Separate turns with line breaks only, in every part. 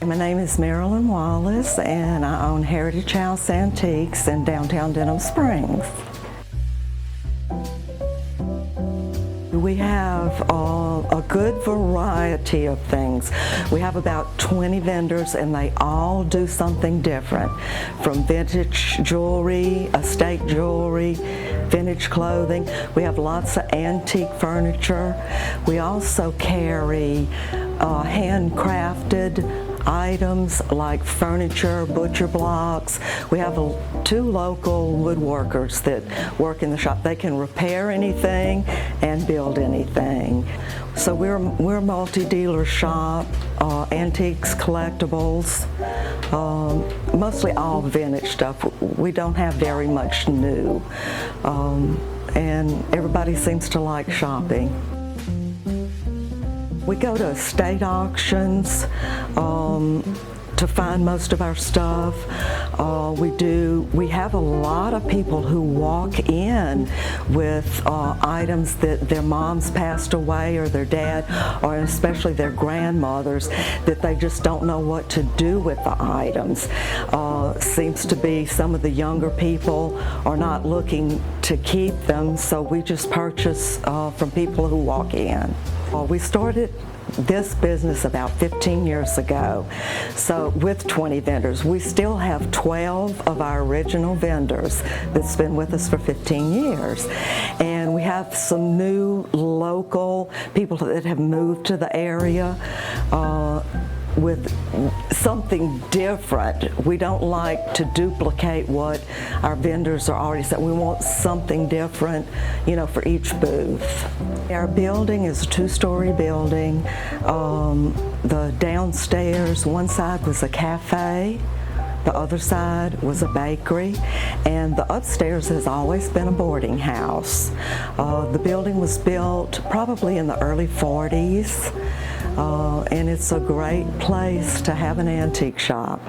My name is Marilyn Wallace, and I own Heritage House Antiques in downtown Denham Springs. We have a good variety of things. We have about 20 vendors, and they all do something different, from vintage jewelry, estate jewelry, vintage clothing. We have lots of antique furniture. We also carry handcrafted items like furniture, butcher blocks. We have two local woodworkers that work in the shop. They can repair anything and build anything. So we're a multi-dealer shop, antiques, collectibles, mostly all vintage stuff. We don't have very much new, and everybody seems to like shopping. We go to estate auctions to find most of our stuff. We have a lot of people who walk in with items that their moms passed away, or their dad, or especially their grandmothers, that they just don't know what to do with the items. Seems to be some of the younger people are not looking to keep them, so we just purchase from people who walk in. We started this business about 15 years ago, so with 20 vendors. We still have 12 of our original vendors that's been with us for 15 years. And we have some new local people that have moved to the area with something different. We don't like to duplicate what our vendors are already set. We want something different, for each booth. Our building is a two-story building. The downstairs, one side was a cafe, the other side was a bakery, and the upstairs has always been a boarding house. The building was built probably in the early 40s. And it's a great place to have an antique shop.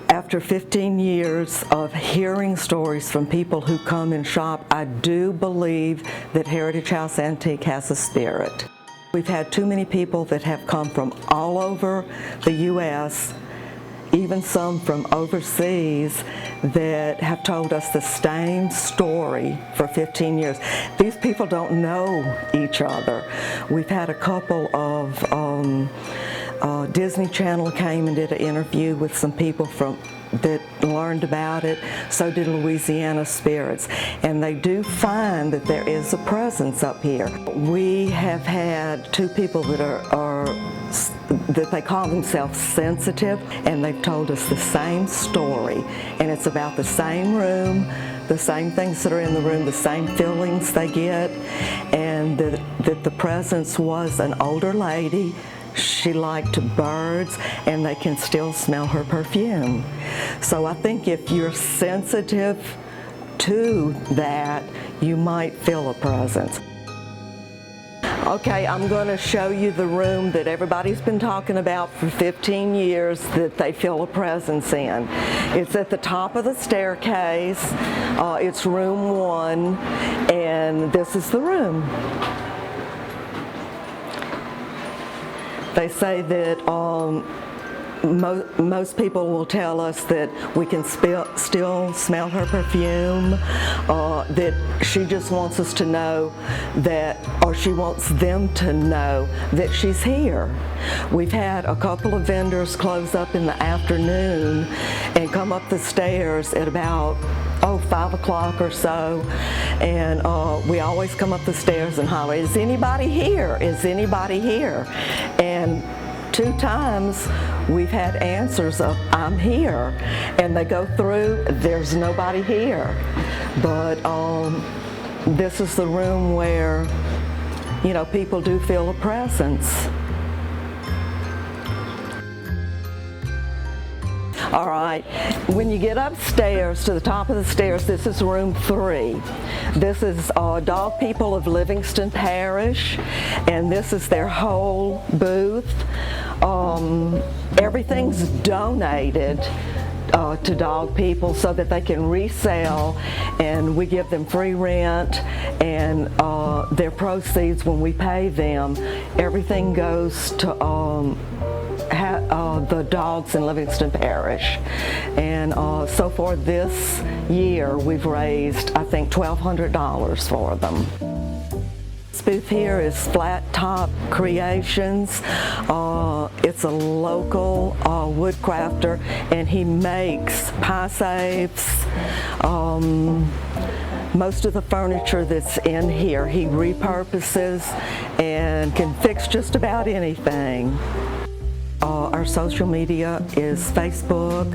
After 15 years of hearing stories from people who come and shop, I do believe that Heritage House Antique has a spirit. We've had too many people that have come from all over the U.S., even some from overseas, that have told us the same story for 15 years. These people don't know each other. We've had a couple of Disney Channel came and did an interview with some people that learned about it. So did Louisiana Spirits, and they do find that there is a presence up here. We have had two people that that they call themselves sensitive, and they've told us the same story, and it's about the same room, the same things that are in the room, the same feelings they get, and that the presence was an older lady. She liked birds, and they can still smell her perfume. So I think if you're sensitive to that, you might feel a presence. Okay, I'm going to show you the room that everybody's been talking about for 15 years that they feel a presence in. It's at the top of the staircase. It's room 1, and this is the room. They say that most people will tell us that we can still smell her perfume, that she just wants us to know that, or she wants them to know that she's here. We've had a couple of vendors close up in the afternoon and come up the stairs at about 5 o'clock or so, and we always come up the stairs and holler, "Is anybody here? Is anybody here?" And 2 times we've had answers of, "I'm here," and they go through, there's nobody here. But this is the room where, people do feel a presence. All right, when you get upstairs to the top of the stairs, this is room 3. This is Dog People of Livingston Parish, and this is their whole booth. Everything's donated to dog people so that they can resell, and we give them free rent, and their proceeds, when we pay them, everything goes to the dogs in Livingston Parish. And so for this year, we've raised, I think, $1,200 for them. This booth here is Flat Top Creations. It's a local wood crafter, and he makes pie safes. Most of the furniture that's in here he repurposes and can fix just about anything. Our social media is Facebook,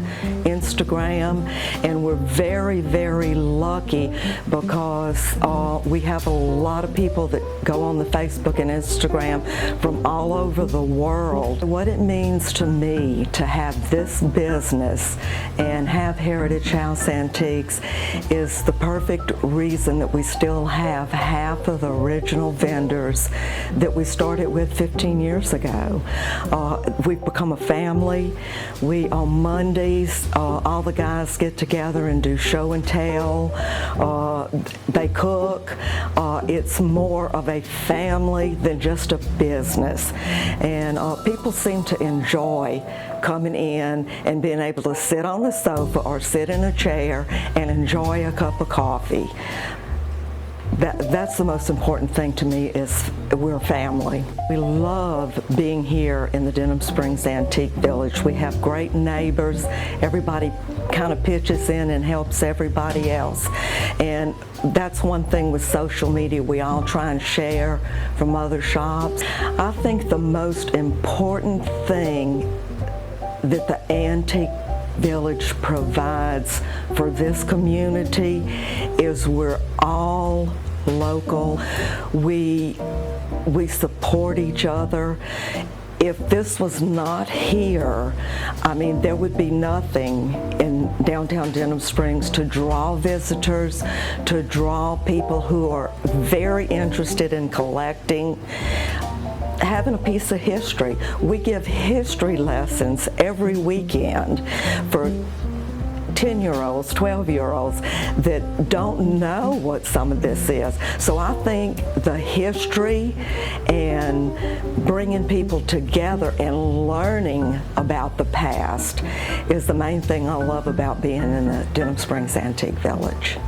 Instagram, and we're very, very lucky because we have a lot of people that go on the Facebook and Instagram from all over the world. What it means to me to have this business and have Heritage House Antiques is the perfect reason that we still have half of the original vendors that we started with 15 years ago. We've become a family. We, on Mondays, all the guys get together and do show and tell. They cook. It's more of a family than just a business. And people seem to enjoy coming in and being able to sit on the sofa or sit in a chair and enjoy a cup of coffee. That's the most important thing to me, is we're family. We love being here in the Denham Springs Antique Village. We have great neighbors. Everybody kind of pitches in and helps everybody else. And that's one thing with social media. We all try and share from other shops. I think the most important thing that the Antique Village provides for this community is we're all local. We support each other. If this was not here, I mean, there would be nothing in downtown Denham Springs to draw visitors, to draw people who are very interested in collecting, having a piece of history. We give history lessons every weekend for 10-year-olds, 12-year-olds that don't know what some of this is. So I think the history and bringing people together and learning about the past is the main thing I love about being in the Denham Springs Antique Village.